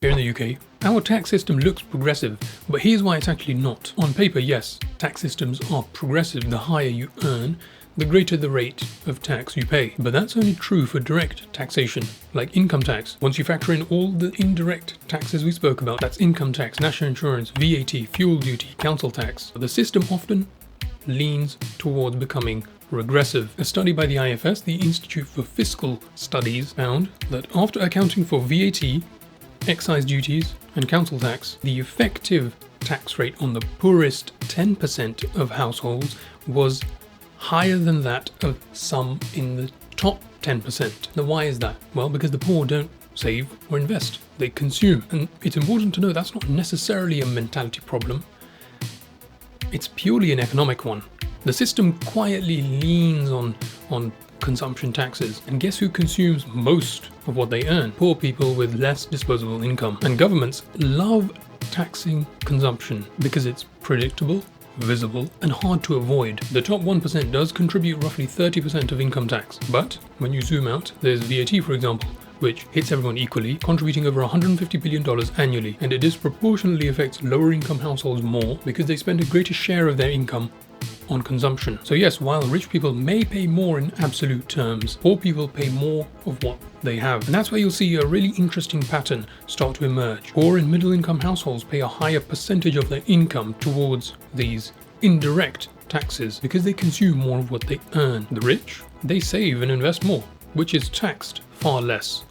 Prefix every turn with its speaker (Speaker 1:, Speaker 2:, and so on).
Speaker 1: Here in the UK, our tax system looks progressive, but here's why it's actually not. On paper, yes, tax systems are progressive. The higher you earn, the greater the rate of tax you pay. But that's only true for direct taxation, like income tax. Once you factor in all the indirect taxes we spoke about, that's income tax, national insurance, VAT, fuel duty, council tax, the system often leans towards becoming regressive. A study by the IFS, the Institute for Fiscal Studies, found that after accounting for VAT, excise duties and council tax, the effective tax rate on the poorest 10% of households was higher than that of some in the top 10%. Now why is that? Well, because the poor don't save or invest, they consume. And it's important to know that's not necessarily a mentality problem, it's purely an economic one. The system quietly leans on consumption taxes, and guess who consumes most of what they earn? Poor people with less disposable income. And governments love taxing consumption because it's predictable, visible, and hard to avoid. The top 1% does contribute roughly 30% of income tax, but when you zoom out, there's VAT, for example, which hits everyone equally, contributing over $150 billion annually, and it disproportionately affects lower income households more because they spend a greater share of their income on consumption. So yes, while rich people may pay more in absolute terms, poor people pay more of what they have. And that's where you'll see a really interesting pattern start to emerge. Poor and middle income households pay a higher percentage of their income towards these indirect taxes because they consume more of what they earn. The rich, they save and invest more, which is taxed far less.